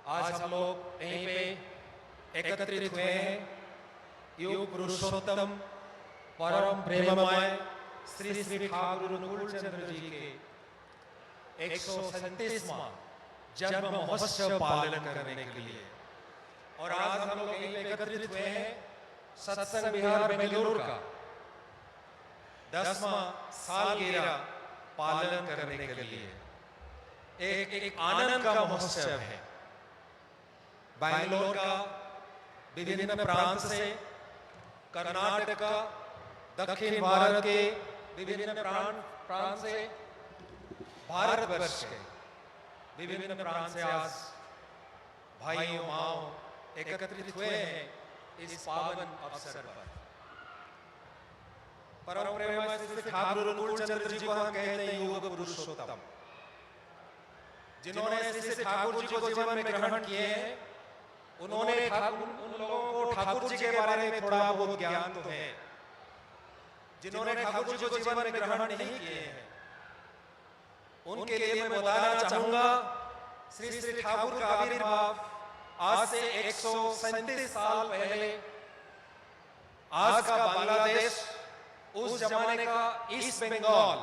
आज हम लोग यहीं पे एकत्रित हुए हैं युग पुरुषोत्तम परम प्रेममय श्री श्री ठाकुर अनुकूल चंद्र जी के 137वां जन्म महोत्सव पालन करने के लिए। और आज हम लोग यहीं पे एकत्रित हुए हैं सत्संग विहार बेंगलुरु का 10वां सालगिरह पालन करने के लिए। एक आनंद का महोत्सव है। बेंगलुरु का विभिन्न प्रांत से, कर्नाटक का, दक्षिण भारत के विभिन्न प्रांत से, भारतवर्ष के विभिन्न प्रांत से आज भाइयों माओ एकत्रित हुए हैं इस पावन अवसर पर। परम प्रेममय श्री ठाकुर अनुकूल चंद्र जी को हम कहते हैं युग पुरुषोत्तम, जिन्होंने श्री ठाकुर जी को जीवन में ग्रहण किए हैं। उन्होंने उन लोगों को ठाकुर जी के बारे में थोड़ा बहुत ज्ञान तो है। जिन्होंने ठाकुर जी को जीवन में ग्रहण नहीं किए हैं उनके लिए मैं बताना चाहूंगा श्री श्री ठाकुर का आविर्भाव आज से 137 साल पहले आज का बांग्लादेश, उस जमाने का ईस्ट बंगाल,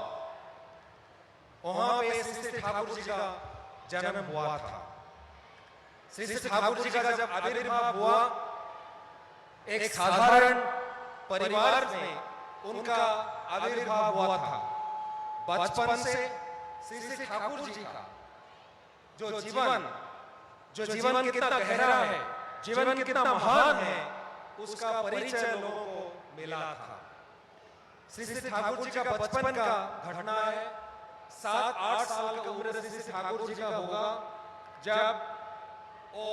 वहां पे श्री श्री ठाकुर जी का जन्म हुआ था। श्री श्री ठाकुर जी का जब आविर्भाव हुआ एक साधारण परिवार में उनका आविर्भाव हुआ था। बचपन से श्री श्री ठाकुर जी का जो जीवन कितना गहरा है, जीवन कितना महान है, उसका परिचय लोगों को मिला था। श्री श्री ठाकुर जी का बचपन का घटना है। 7-8 साल की उम्र श्री श्री ठाकुर जी का होगा जब वो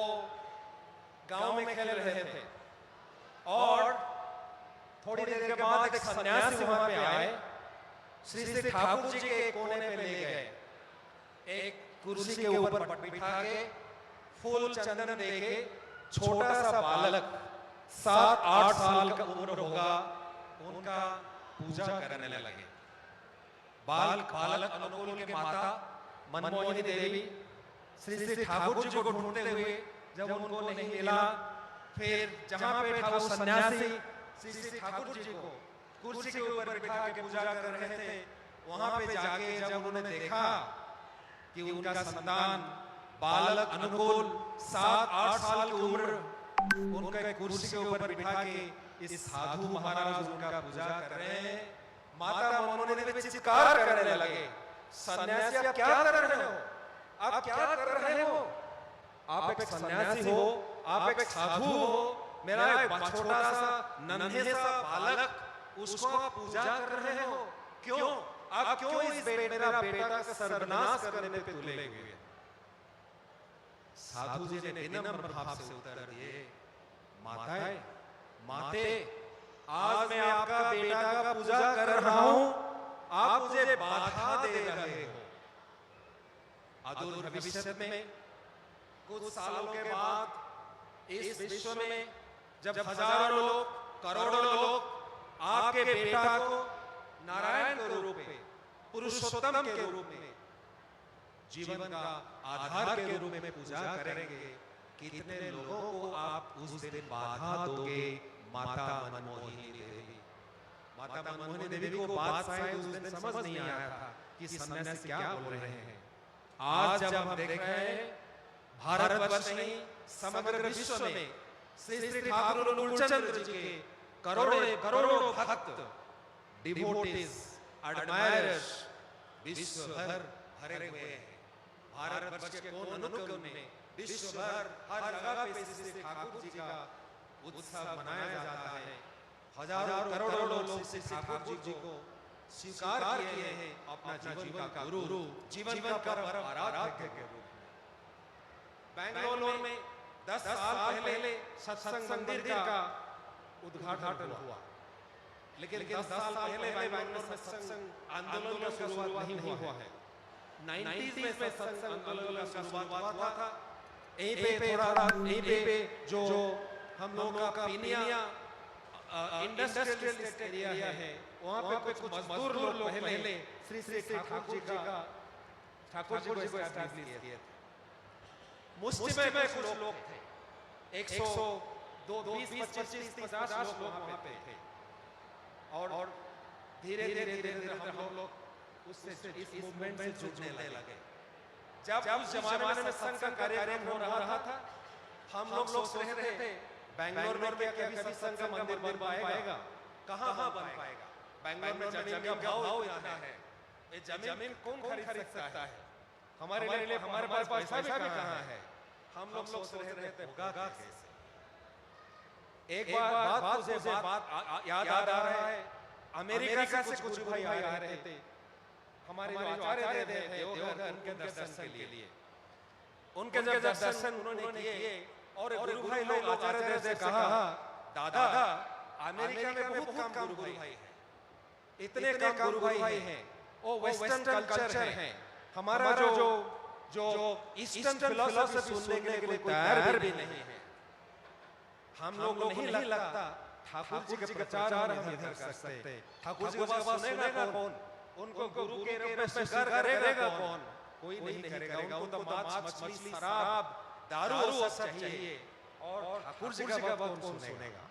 गांव में खेल रहे थे और थोड़ी देर के बाद एक सन्यासी वहां पे आए। श्री श्री ठाकुर जी के कोने पे ले गए, एक कुर्सी के ऊपर बिठा के फूल चंदन देके छोटा सा बालक 7-8 साल का उम्र होगा उनका पूजा करने लगे। बालक अनुकूल के माता मनमोहिनी देवी श्री श्री ठाकुर जी को ढूंढते हुए जब उनको नहीं मिला, फिर जहां पे था वो सन्यासी श्री श्री ठाकुर जी को कुर्सी के ऊपर बिठा के पूजा कर रहे थे, वहां पे जाके जब उन्होंने देखा कि उनका संतान बालक अनुकूल 7-8 साल की उम्र उनके कुर्सी के ऊपर बिठा के इस साधु महाराज उनका पूजा कर रहे हैं, माता मनमोहिनी चित्कार करने लगे, सन्यासी आप क्या कर रहे हो, आप क्या कर रहे हो? आप एक सन्यासी हो, आप एक साधु हो, मेरा एक छोटा सा नन्हे सा बालक उसको आप पूजा कर रहे हो, क्यों? आप क्यों इस मेरा बेटा का सर्वनाश करने पे तुले हुए? साधु जी ने विनम्र भाव से उत्तर दिए, माते आज मैं आपका बेटा का पूजा कर रहा हूं, आप मुझे बाधा दे रहे हो। अदूर भविष्य में कुछ सालों के बाद इस विश्व में जब हजारों लोग, करोड़ों लोग आपके बेटा को नारायण के रूप में, पुरुषोत्तम के रूप में, जीवन का आधार के रूप में पूजा करेंगे, कितने लोगों को आप उस दिन बाधा दोगे? माता मनमोहिनी देवी, माता मनमोहिनी देवी को बात शायद उस दिन समझ नहीं आया था कि सन्यासी क्या बोल रहे हैं। आज जब हम देख रहे हैं भारतवर्ष नहीं समग्र विश्व में श्री श्री ठाकुर अनुकूल चंद्र जी के करोड़ों भक्त, डिवोटीज, एडमायरर्स विश्व भर भरे हुए हैं। भारतवर्ष के कोने में विश्व भर हर जगह पे श्री श्री ठाकुर जी का उत्सव मनाया जाता है। हजारों करोड़ों लोग श्री ठाकुर जी को स्वीकार किए हैं अपना जीवन का गुरु, जीवन का परम आराध्य के रूप में। बेंगलुरु में 10 साल पहले सत्संग मंदिर का उद्घाटन हुआ, लेकिन 10 साल पहले बेंगलुरु में सत्संग आंदोलन का शुरुआत नहीं हुआ है। 90s में सत्संग आंदोलन का शुरुआत हुआ था। यहीं पे जो हम लोगों का पीनिया इंडस्ट्रियल एरिया है, वहाँ पे कुछ मजदूर लोग पहले श्री श्री ठाकुर जी को एस्टैब्लिश किए थे। मुस्लिम में कुछ लोग थे, 120-25-50 लोग वहां पे थे। और धीरे धीरे हम लोग उससे इस मूवमेंट से जुड़ने लगे। जब उस जमाने में सत्संग का कार्यक्रम हो रहा था, हम लोग सोच रहे थे बैंगलोर में क्या कभी सत्संग का मंदिर बन पाएगा? कहाँ बन पाएगा? बैंगलोर में जमीन का भाव इतना है, ये जमीन कौन खरीद सकता है? हमारे लिए हमारे पास पैसा भी कहाँ है? हम लोग सोच रहे थे होगा कैसे? एक बात याद आ रहा है, अमेरिका से कुछ भाई आ रहे थे, हमारे जो आचार्य थे देवघर, उनके दर्शन के लिए। उनके जब दर्शन उन्होंने किए और गुरु भाई लोग आचार्य से कहा, दादा अमेरिका में बहुत कम गुरु भाई हैं, इतने कम गुरु भाई हैं, वो वेस्टर्न कल्चर है, हमारा जो ईस्टर्न फिलॉसफी सुनने के लिए तैयार भी नहीं है। हम लोग नहीं लगता ठाकुर जी के प्रचार हम इधर कर सकते। ठाकुर जी को सुनेगा कौन? उनको गुरु के रूप में स्वीकार करेगा कौन? कोई नहीं करेगा। उनको तो मांस मछली शराब दारू सब चाहिए, और ठाकुर जी का बात कौन सुनेगा?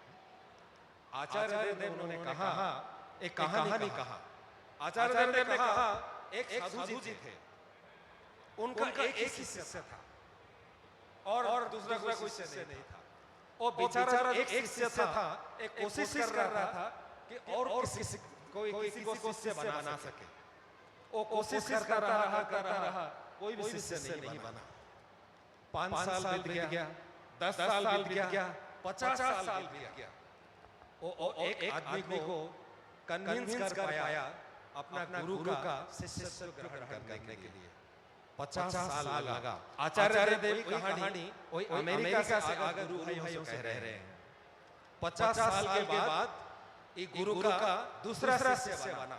आचार्य देव ने कहा, एक कहानी कहा। आचार्य देव ने कहा, एक साधु जी थे, उनका एक ही शिष्य था और दूसरा कोई शिष्य नहीं था। वो बेचारा एक शिष्य था, एक कोशिश कर रहा था कि और किसी को शिष्य बना सके। वो कोशिश करता रहा, कोई भी शिष्य नहीं बना। 5 साल बीत गया, 10 साल बीत गया, 50 साल बीत गया। वो एक आदमी को कन्विंस कर पाया अपना गुरु का शिष्यत्व ग्रहण करने के लिए। 50 साल लगा। आचार्य देव की कहानी वही अमेरिका से आगे गुरु भाइयों से कह रहे हैं। 50 साल के बाद ये गुरु का दूसरा शिष्य बना,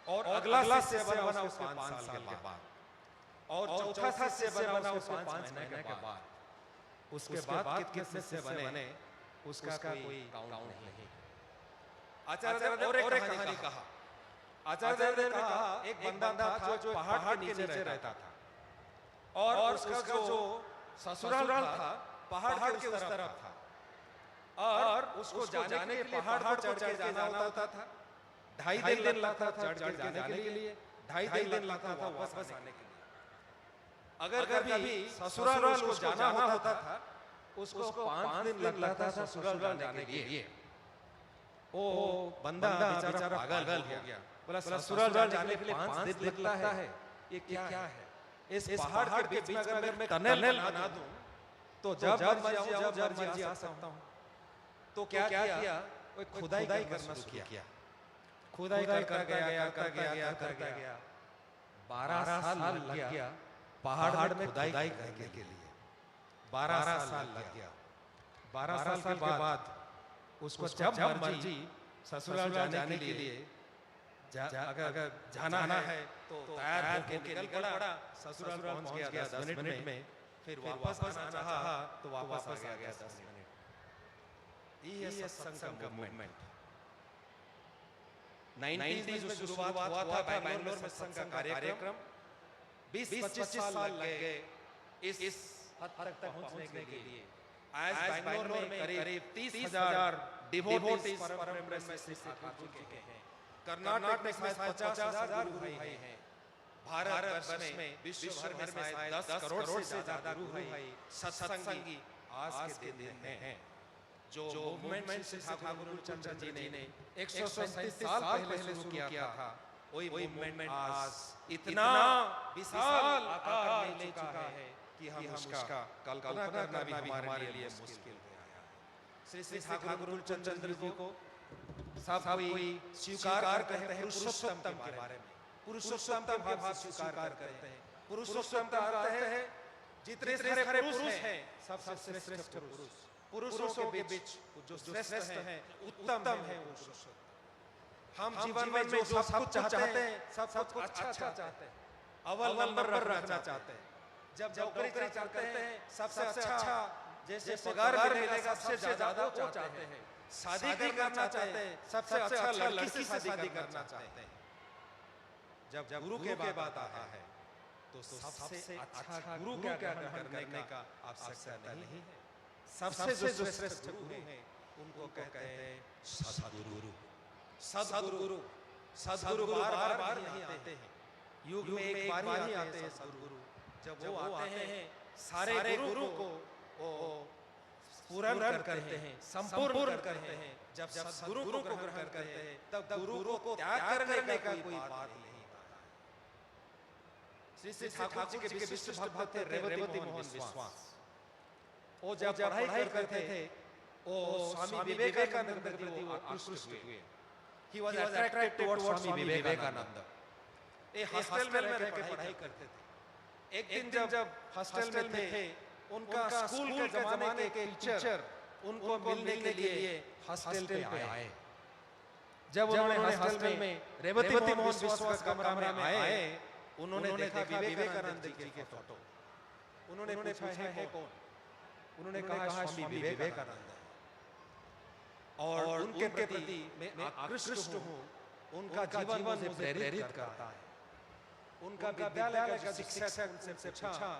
और अगला शिष्य बना उसके 5 साल के बाद, और चौथा शिष्य बना उसके 5 महीने के बाद। उसके बाद कितने शिष्य बने उसका कोई काउंट नहीं। आचार्य देव और एक कहानी कहा। आचार्य देव ने कहा, एक बंदा था जो पहाड़ के नीचे रहता था, और उसका जो ससुराल था पहाड़ के उस तरफ था, और उसको जाने के लिए पहाड़ पर चढ़ के जाना होता था। 2.5 दिन लगता था चढ़ के जाने के लिए, 2.5 दिन लगता था वापस आने के लिए। अगर कभी ससुराल उसको जाना होता था, उसको 5 दिन लगता था ससुराल जाने के लिए। ओ बंदा बेचारा पागल हो गया, बोला ससुराल जाने के लिए 5 दिन लगता है, ये क्या है? इस पहाड़ के बीच में अगर मैं टनल बना दूं तो जब मर्जी आ सकता हूं। तो क्या किया? खुदाई करना शुरू किया। खुदाई करता गया। 12 साल लग गया पहाड़ में खुदाई करने के लिए। 12 साल लग गया। 12 साल के बाद उसको जब मर्जी ससुराल जाने के लिए अगर जाना है तो तैयार होके निकल पड़ा। ससुराल पहुंच गया 10 मिनट में, फिर वापस आना चाहा तो वापस आ गया 10 मिनट। ये सत्संग का मूवमेंट 90s में शुरुआत हुआ था बैंगलोर में सत्संग का कार्यक्रम। 20-25 साल लग गए इस हद तक पहुंचने के लिए। आज बैंगलोर में करीब 30,000 डिवोटीज परम ब्रह्म में शिष्य आ चुके हैं। कर्नाटक में 50,000 गुरु भाई हैं। भारत वर्ष में विश्व भर में 10 करोड़ से ज्यादा गुरु भाई सत्संगी आज के दिन हैं। जो मूवमेंट ठाकुर गुरुचंद्र जी ने 137 साल पहले शुरू किया था, वही मूवमेंट आज इतना विशाल आकार ले चुका है कि हम उसका कल्पना करना भी हमारे लिए मुश्किल हो गया है। श्री ठाकुर गुरुचंद्र जी को सब कोई स्वीकार करते हैं पुरुषोत्तम के बारे में। पुरुषोत्तम का भाव स्वीकार करते हैं। पुरुषोत्तम कहते हैं जितने सारे पुरुष हैं सबसे श्रेष्ठ पुरुष। पुरुषों के बीच जो श्रेष्ठ हैं, उत्तम है वो पुरुषोत्तम। हम जीवन में जो सब कुछ चाहते हैं, सब कुछ अच्छा चाहते हैं, अव्वल नंबर रखना चाहते हैं। जब नौकरी चाहते हैं सबसे अच्छा, जैसे पगार मिलेगा सबसे ज्यादा वो चाहते हैं। शादी करना चाहते हैं, सबसे अच्छा लड़की से शादी करना चाहते हैं। जब गुरु के बात आता है तो सबसे अच्छा गुरु क्या ग्रहण करने का आवश्यकता नहीं है। सबसे जो श्रेष्ठ गुरु हैं उनको कहते हैं सद्गुरु। सद्गुरु सद्गुरु बार बार नहीं आते हैं, युग में एक बार ही आते हैं सद्गुरु। जब वो आते हैं सारे गुरु को वो पूर्ण करते हैं, संपूर्ण करते हैं। जब सद्गुरु को ग्रहण करते हैं तब गुरु को त्याग करने का कोई बात नहीं। श्री श्री ठाकुर जी के विशिष्ट भक्त थे रेवती मोहन विश्वास। वो जब पढ़ाई करते थे वो स्वामी विवेकानंद के प्रति वो आकृष्ट हुए। He was attracted towards Swami Vivekananda. ये हॉस्टल में रह के पढ़ाई करते थे। एक दिन जब हॉस्टल में थे उनका स्कूल के जमाने के टीचर उनको मिलने के लिए हॉस्टल पे आए। जब उन्होंने हॉस्टल में रेवती मोहन विश्वास का कमरा में आए, उन्होंने देखा विवेकानंद जी के फोटो। उन्होंने पूछा है कौन? उन्होंने कहा स्वामी विवेकानंद। और उनके प्रति मैं आकृष्ट हूँ, उनका जीवन मुझे प्रेरित करता है। उनका विद्यालय का शिक्षक उनसे पूछा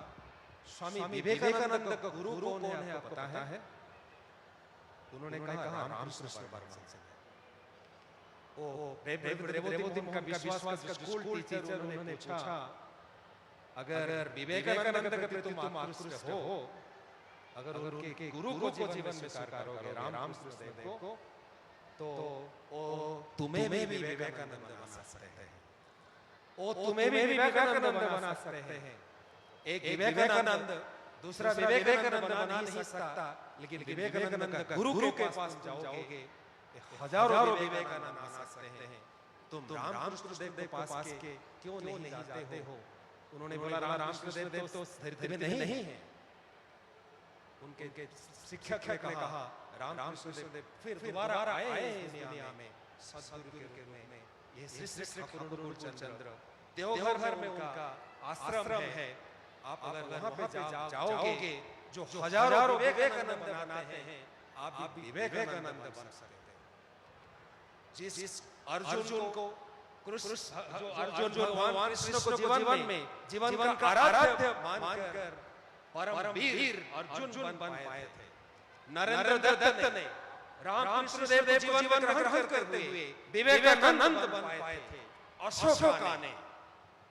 स्वामी विवेकानंद का गुरु कौन है, आपको पता है? उन्होंने कहा रामकृष्ण परमहंस। ओ रेवती मोहन का विश्वास का स्कूल टीचर उन्होंने पूछा अगर विवेकानंद के प्रति तुम आकृष्ट हो, अगर उनके गुरु को जीवन में स्वीकार करोगे रामकृष्ण देव को, तो तुम्हें भी विवेकानंद बना सकते हैं। ओ तुम्हें भी विवेकानंद बना सकते हैं। एक विवेकानंद दूसरा विवेकानंद बना नहीं सकता, लेकिन विवेकानंद का गुरु के पास जाओगे हजारों विवेकानंद बना सकते हैं। तुम रामकृष्ण देव के पास के क्यों नहीं जाते हो? उन्होंने बोला रामकृष्ण देव तो धीरे नहीं है। उनके शिक्षक ने कहा रामकृष्ण देव फिर दोबारा आए इस दुनिया में सद्गुरु के रूप में। ये श्री श्री ठाकुर गुरुचंद्र देवघर में उनका आश्रम है। आप अगर वहां पे जाओगे जो हजारों विवेकानंद बनाते हैं, आप भी विवेकानंद बन सकते हैं। जिस अर्जुन को कृष्ण जो अर्जुन भगवान कृष्ण को जीवन का आराध्य मानकर परम वीर अर्जुन बन पाए थे। नरेंद्र दत्त ने रामकृष्ण देव को जीवन ग्रहण करते हुए विवेकानंद बन पाए थे। अशोका ने,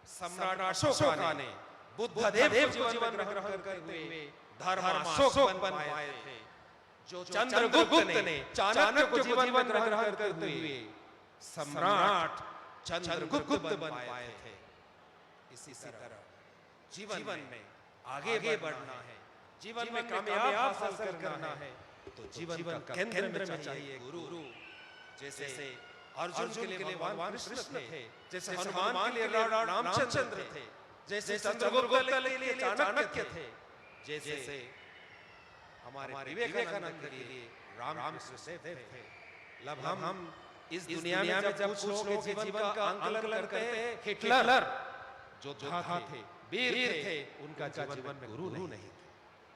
सम्राट अशोका ने बुद्धदेव को जीवन ग्रहण करते हुए धर्माशोक बन पाए थे। जो चंद्रगुप्त ने चाणक्य को जीवन ग्रहण करते हुए सम्राट चंद्रगुप्त बन पाए थे। इसी तरह जीवन में आगे बढ़ना है, जीवन में कामयाब हासिल करना है, तो जीवन का केंद्र में चाहिए गुरु। जैसे अर्जुन के लिए भगवान कृष्ण थे, जैसे हनुमान के लिए रामचंद्र थे, जैसे चंद्रगुप्त के लिए चाणक्य थे, जैसे हमारे विवेकानंद के लिए रामकृष्ण देव थे। लब हम इस दुनिया में जब कुछ लोग जीवन का आकलन करते हैं, हिटलर जो थे वीर थे, उनका जीवन में गुरु नहीं थे।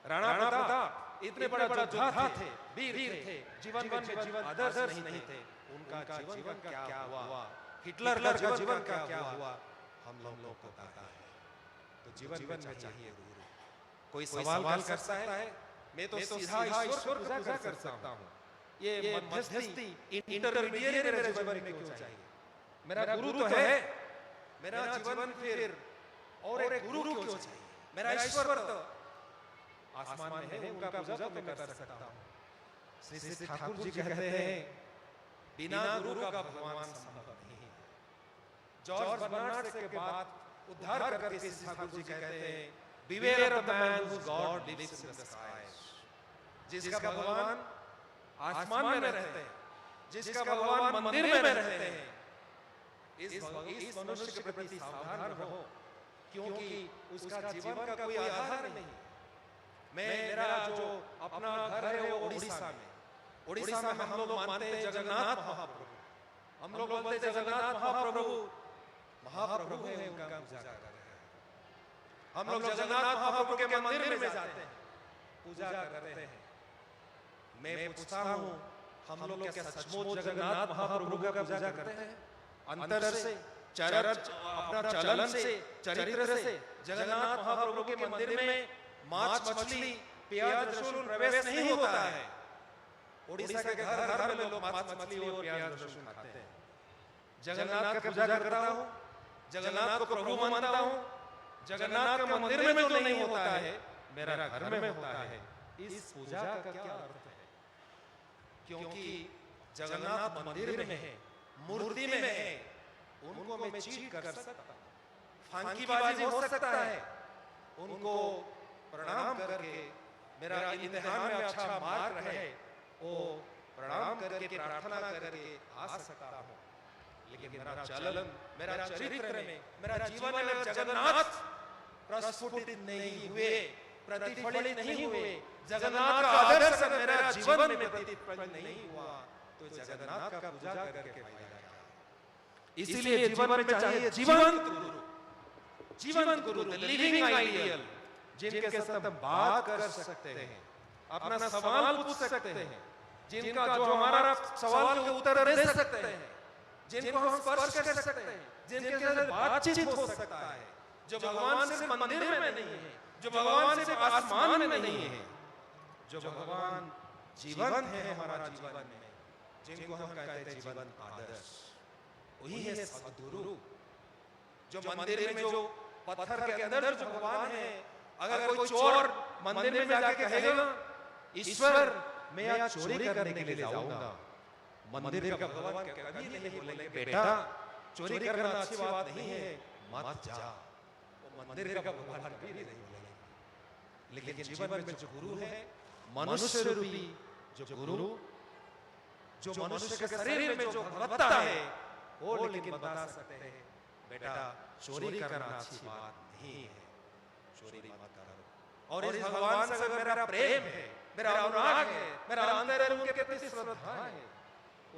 राणा प्रताप इतने बड़ा योद्धा थे, वीर थे, जीवन में आदर्श नहीं थे। उनका जीवन का क्या हुआ, हिटलर का जीवन का क्या हुआ, हम लोगों को पता है। तो जीवन में चाहिए गुरु। कोई सवाल कर सकता है? मैं तो सीधा ईश्वर को पूजा कर सकता हूँ। ये मध्यस्थी इंटरमीडिएट मेरे जीवन में क्यों चाहिए? मेरा गुरु तो है, मेरा जीवन फिर और एक गुरु क्यों चाहिए? मेरा ईश्वर तो आसमान में है, उनका पूजा तो मैं कर सकता हूँ। श्री श्री ठाकुर जी कहते हैं बिना गुरु का भगवान संभव नहीं है। जॉर्ज बर्नार्ड के बाद उद्धार करके श्री ठाकुर जी कहते हैं beware of the man whose God lives in the skies। जिसका भगवान आसमान में रहते हैं, जिसका भगवान मंदिर में रहते हैं, इस मनुष्य के प्रति सावधान रहो, क्योंकि उसका जीवन का कोई आधार नहीं। मेरा जो अपना घर है वो उड़ीसा में। उड़ीसा में हम लोग मानते हैं जगन्नाथ महाप्रभु। हम लोग बोलते हैं जगन्नाथ महाप्रभु महाप्रभु है, उनका पूजा करते हैं। हम लोग जगन्नाथ महाप्रभु के मंदिर में जाते हैं, पूजा करते हैं। मैं पूछता हूँ, हम लोग क्या सचमुच जगन्नाथ महाप्रभु का पूजा करते हैं? अंतर से अपना चलन से, चरित्र से जगन्नाथ महाप्रभु के मंदिर में मांस मछली प्याज लहसुन प्रवेश नहीं होता है। उड़ीसा के घर घर में लोग मांस मछली और प्याज लहसुन खाते हैं। जगन्नाथ की पूजा करता हूँ, जगन्नाथ को प्रभु मानता हूँ, जगन्नाथ के मंदिर में जो नहीं होता है मेरा घर में होता है। इस पूजा का क्या अर्थ है? क्योंकि जगन्नाथ मंदिर में है, मूर्ति में है, उनको मैं चीट कर सकता, फांकीबाजी हो सकता है, उनको प्रणाम करके मेरा इम्तिहान में अच्छा मार्क रहे वो प्रणाम करके प्रार्थना करके आ सकता हूँ। लेकिन मेरा चलन, मेरा चरित्र में, मेरा जीवन में जगन्नाथ प्रस्फुटित नहीं हुए, प्रतिफलित नहीं हुए, जगन्नाथ का आदर्श मेरा जीवन में प्रतिफलित नहीं हुआ, तो जगन्नाथ का पूजा करके फायदा क्या? इसीलिए जीवन में चाहिए जीवंत गुरु, जीवंत गुरु, लिविंग आइडियल, जिनके साथ हम बात कर सकते हैं, अपना सवाल पूछ सकते हैं, जिनका जो हमारा सवाल के उत्तर दे सकते हैं, जिनको हम स्पर्श कर सकते हैं, जिनके साथ बातचीत हो सकता है, जो भगवान सिर्फ मंदिर में नहीं है, जो भगवान सिर्फ आसमान में नहीं है, जो भगवान जीवन है हमारा जीवन में, जिनको हम कहते हैं जीवन आदर्श, वही है सद्गुरु। जो मंदिर में जो पत्थर के अंदर जो भगवान है, अगर कोई चोर मंदिर में जाके कहेगा ईश्वर मैं यहाँ चोरी करने के लिए जाऊंगा, मंदिर का भगवान कभी नहीं बोलेंगे बेटा चोरी करना अच्छी बात नहीं है, मत जा। वो मंदिर का भगवान कभी नहीं बोलेंगे। लेकिन जीवन में जो गुरु है, मनुष्य रूपी जो गुरु, जो मनुष्य के शरीर में जो भगवत्ता है, वो लेकिन बता सकते हैं बेटा चोरी करना अच्छी बात नहीं है, चोरी मत करो। और इस भगवान से अगर मेरा प्रेम है, मेरा अनुराग है, मेरा अंदर उनके प्रति श्रद्धा है,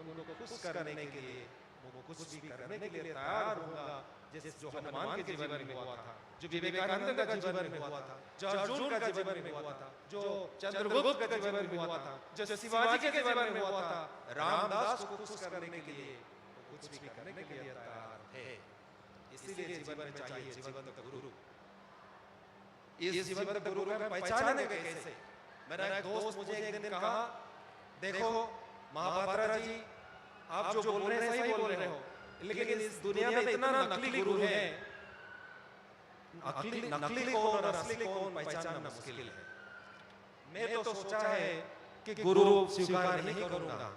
उनको खुश करने के लिए वो कुछ भी करने के लिए तैयार होगा। जैसे जो हनुमान के जीवन में हुआ था, जो विवेकानंद का जीवन में हुआ था, जो अर्जुन का जीवन में हुआ था, जो चंद्रगुप्त का जीवन में हुआ था, जो शिवाजी के जीवन में हुआ था, रामदास को खुश करने के लिए कुछ भी करने के लिए तैयार थे। इसीलिए जीवन में चाहिए जीवंत गुरु। इस जीवंत गुरु को पहचानेंगे कैसे? मेरा एक दोस्त मुझे एक दिन कहा, देखो महापात्रा जी आप जो बोल रहे हैं सही बोल रहे हो, लेकिन इस दुनिया में इतना नकली गुरु है, नकली कौन और असली कौन पहचानना मुश्किल है। मैं तो सोचा है कि गुरु स्वीकार नहीं करूंगा,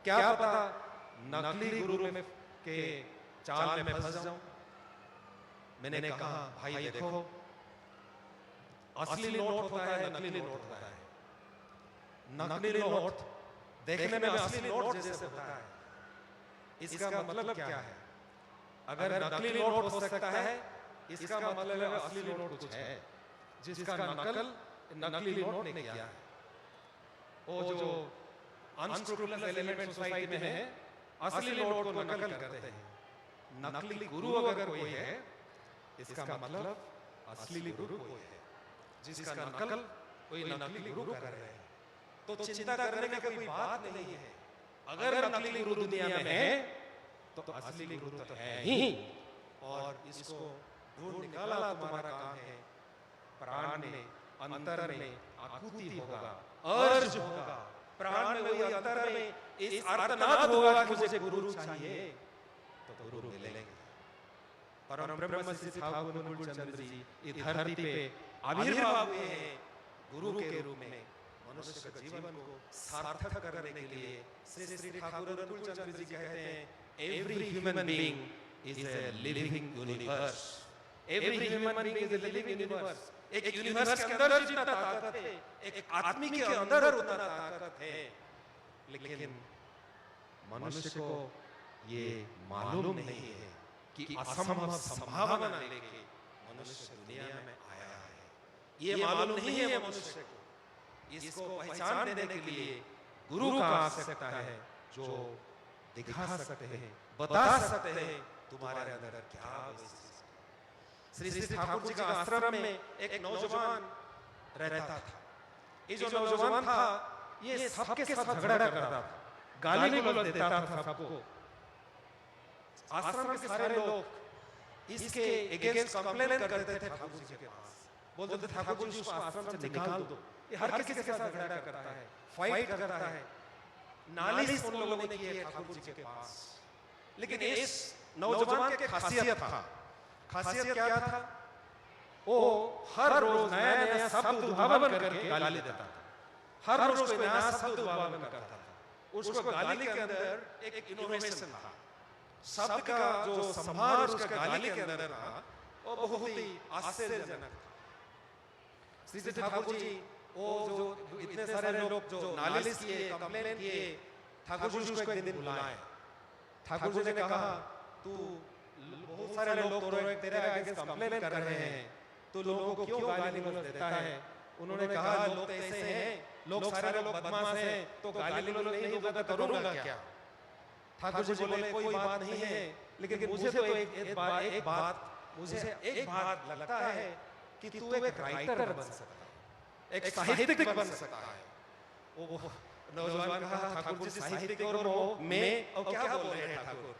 क्या पता नकली गुरु में के चाल में फंस जाऊं। मैंने कहा भाई देखो असली नोट होता है, नकली नोट होता है। नकली नोट देखने में असली नोट जैसे होता है, इसका मतलब क्या है? अगर नकली नोट हो सकता है, इसका मतलब है असली नोट कुछ है, जिसका नकल नकली नोट ने किया है। वो जो अनस्क्रूपुलस एलिमेंट सोसाइटी में है, असली नोट को नकल करते हैं। नकली गुरु अगर कोई है, इसका मतलब असली गुरु कोई है, जिसका नकल कोई नकली गुरु कर रहे हैं। तो चिंता करने की कोई बात नहीं है। अगर नकली गुरु दुनिया में है तो असली गुरु तो है ही, और इसको ढूंढ निकाला तुम्हारा काम है। प्राण में, अंतर में आकुति होगा, अर्ज होगा, प्राण में वही अंतर में इस आर्तनाद होगा कि मुझे गुरु चाहिए, तो गुरु मिलेंगे। परम ब्रह्म श्री ठाकुर अनुकूल चंद्र जी इस धरती पे आविर्भाव हुए हैं गुरु के रूप में, मनुष्य के जीवन को सार्थक करने के लिए। श्री ठाकुर अनुकूल चंद्र जी कहते हैं, every human being is a living universe. Every human being is a living universe. एक यूनिवर्स के अंदर जितना ताकत है, एक आदमी के अंदर उतना ताकत है, लेकिन मनुष्य को ये मालूम नहीं है कि असंभव संभावना लेके मनुष्य दुनिया में आया है। ये मालूम नहीं है मनुष्य को। इसको पहचान देने के लिए गुरु का आवश्यकता है, जो दिखा सकते हैं, बता सकते हैं तुम्हारे अंदर क्या वैशिष्ट्य। श्री ठाकुर जी का आश्रम में एक नौजवान रहता था। ये जो नौजवान था, ये सबके साथ झगड़ा करता था, गाली गलौज देता था सबको। आश्रम के सारे लोग इसके अगेंस्ट कंप्लेन करते थे ठाकुर जी के पास, बोलते थे ठाकुर जी उसको आश्रम से निकाल दो, ये हर किसी के साथ झगड़ा करता है, फाइट करता है, नालिश उन लोगों ने की है ठाकुर जी के पास। लेकिन इस नौजवान के खासियत क्या था, वो हर रोज नया नया शब्द उद्भावन करके गाली देता था, हर रोज कोई नया शब्द उद्भावन करता था। उसको गाली के अंदर एक इनोवेशन था, शब्द का जो संभार उसका गाली के अंदर था वो बहुत ही आश्चर्यजनक था। श्री श्री ठाकुर जी वो जो इतने सारे लोग जो नालिश किए, कंप्लेन किए, ठाकुर जी उसको एक दिन बुलाए। ठाकुर जी ने कहा, तू बहुत सारे लोग तेरे अगेंस्ट कंप्लेन कर रहे हैं, तू लोगों को क्यों गाली गलौज देता है? उन्होंने कहा, लोग तो ऐसे हैं, लोग सारे लोग बदमाश हैं, तो गाली गलौज नहीं होगा तो करूंगा क्या? ठाकुर जी बोले, कोई बात नहीं है, लेकिन मुझे तो एक बात लगता है कि तू एक राइटर बन सकता है, एक साहित्यिक बन सकता है। वो नौजवान कहा, ठाकुर जी साहित्यिक और मैं और क्या बोल रहे हैं ठाकुर?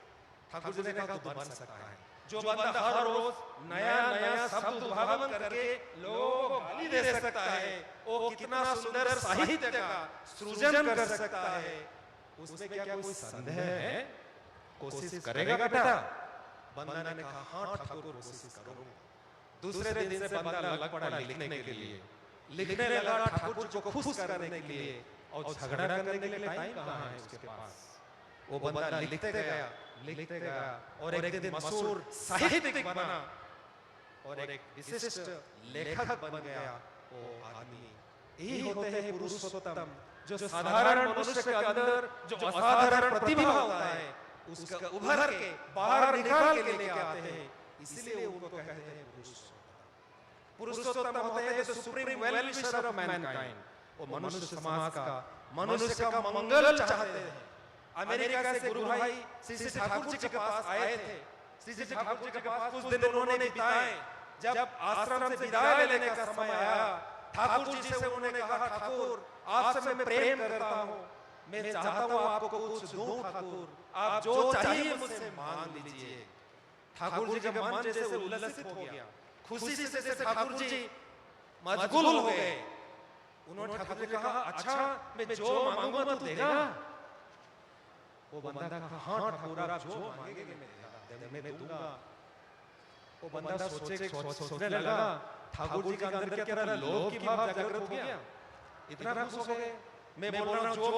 ठाकुर जी ने कहा, तू बन सकता है। जो बंदा हर रोज नया नया शब्द उद्भावन करके लोगों को गाली दे सकता है, वो कितना सुंदर साहित्य का सृजन कर सकता है, उसमें क्या कोई संदेह है? कोशिश करेगा बेटा? बंदा ने कहा, हाँ ठाकुर कोशिश करूंगा। दूसरे दिन से बंदा लग पड़ा लिखने के लिए, लिखने लगा ठाकुर जी को खुश करने के लिए, और झगड़ा करने के लिए टाइम कहाँ है उसके पास। वो बंदा लिखते गया और एक दिन मशहूर साहित्यिक बना और एक विशिष्ट लेखक बन गया। वो आदमी यही होते हैं पुरुषोत्तम, जो साधारण मनुष्य के अंदर जो असाधारण प्रतिभा होता है उसका उभर के बाहर निकाल के लेके आते हैं, इसलिए उनको कहते हैं पुरुषोत्तम। पुरुषोत्तम होते हैं the supreme well wisher of Mankind. वो मनुष्य समाज का, मनुष्य का मंगल चाहते हैं। अमेरिका से गुरु भाई श्री श्री ठाकुर जी के पास आए थे। श्री श्री ठाकुर जी के पास कुछ दिन उन्होंने बिताए। जब आश्रम से विदाई लेने का समय आया, ठाकुर जी से उन्होंने कहा, ठाकुर आपसे मैं प्रेम करता हूँ, मैं चाहता हूँ आपको कुछ दूं ठाकुर, आप जो चाहिए मुझसे मांग लीजिए। ठाकुर जी का मन जैसे उल्लसित हो गया, खुशी से जैसे ठाकुर जी मशगूल हो गए। उन्होंने ठाकुर जी कहा, अच्छा मैं जो मांगूंगा तू देगा? वो बंदा कहा, हाँ ठाकुर आप जो मांगेंगे मैं दूंगा। वो बंदा सोचने लगा, ठाकुर जी के अंदर क्या लोभ की भाव जागृत हो गया, इतना खुश हो गए। मैं बोल रहा हूँ जो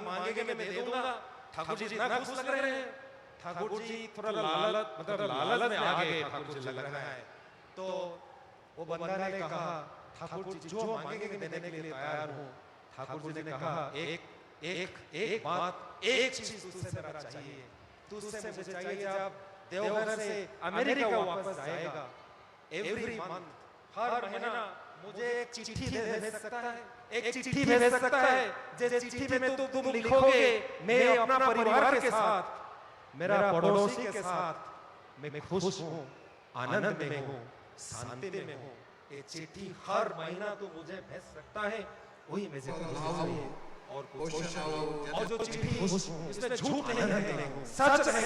मांगेंगे मैं दे दूंगा। ठाकुर जी इतना खुश लग रहे हैं। ठाकुर जी थोड़ा लालच में आ गए, ठाकुर जी लग रहा है। तो वो बंदा ने कहा, ठाकुर जी जो मांगेंगे मैं देने के लिए तैयार हूँ। ठाकुर जी ने कहा, एक बात, एक चीज तुझसे मेरा चाहिए। तुझसे मुझे चाहिए जब देवघर से अमेरिका वापस आएगा, एवरी मंथ, हर महीना मुझे एक चिट्ठी भेज सकता है, एक चिट्ठी भेज सकता है जिस चिट्ठी में तुम लिखोगे, मैं अपना परिवार के साथ, मेरा पड़ोसी के साथ मैं खुश हूँ, आनंद में हूँ, शांति में हूँ। ये चिट्ठी हर महीना तू मुझे भेज सकता है, वही मुझे चाहिए। और जो चिट्ठी इसमें झूठ नहीं है, सच है,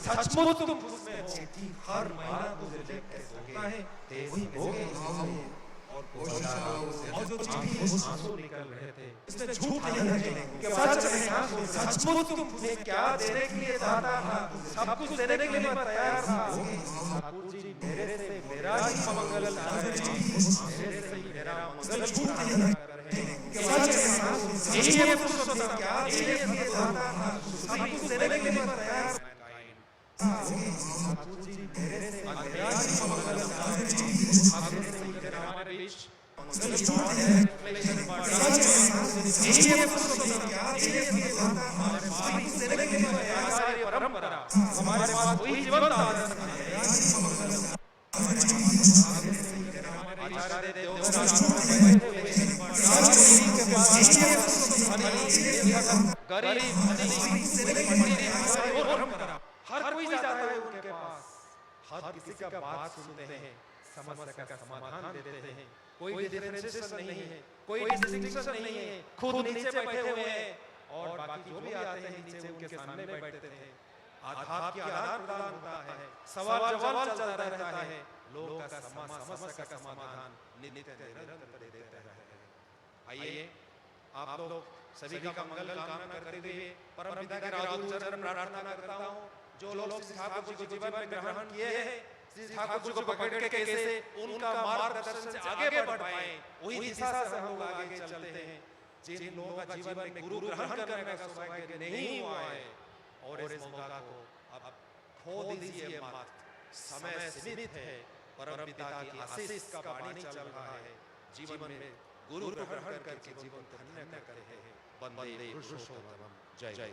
सचमुच तुम उसमें हो। चिट्ठी हर महीना तुझे भेज सकता है, वही मुझे चाहिए। और जो चिट्ठी आंसू निकल रहे थे, इसमें झूठ नहीं है, सच है, सचमुच तुम मुझे क्या देने के लिए चाहता था, सब कुछ देने के लिए मैं तैयार था। ठाकुर जी मेरे से मेरा ही मंगल चाह रहे हैं, मेरे से ही मेरा मंगल झूठ नहीं कर रहे हैं। सच है, यही पुरुषोत्तम क्या देने के लिए चाहता था, सब कुछ देने के लिए मैं तैयार था। ठाकुर जी मेरे से मेरा ही मंगल चाह रहे हैं, ठाकुर जी मेरे हमारे बीच मंगल झूठ है, रिफ्लेक्शन सच है, यही पुरुषोत्तम क्या देने के लिए चाहता था, सब कुछ देने के लिए मैं तैयार था। ये परंपरा हमारे पास वही जीवंत आदर्श है। आचार्य देवघर हर कोई जाता है उनके पास, हर किसी का बात सुनते हैं, समस्या का समाधान देते हैं। कोई डिफरेंशिएशन नहीं है, कोई डिस्टिंक्शन नहीं है, खुद नीचे बैठे हुए हैं और बाकी जो भी आते हैं नीचे उनके सामने बैठते हैं। आधार की आदान प्रदान होता है, सवाल जवाब चलता रहता है, लोगों का समस्या का समाधान नित्य निरंतर देते रहते हैं। आइए आप लोग सभी का मंगल कामना करते हुए परम पिता के राधुल चरण प्रार्थना करता हूँ, जो लोग श्री ठाकुर जी को जीवन में ग्रहण किए हैं, श्री ठाकुर जी को पकड़ के कैसे उनका मार्गदर्शन से आगे बढ़ पाए, वही दिशा से हम लोग आगे चलते हैं। जिन लोगों का जीवन में गुरु ग्रहण करने का सौभाग्य नहीं हुआ है और इस मौका को अब खो दीजिए मत, समय सीमित है। परम पिता की आशीष का वाणी चल रहा है, जीवन में गुरु ग्रहण करके जीवन को धन्य करे। वंदे पुरुषोत्तमम। जय जय।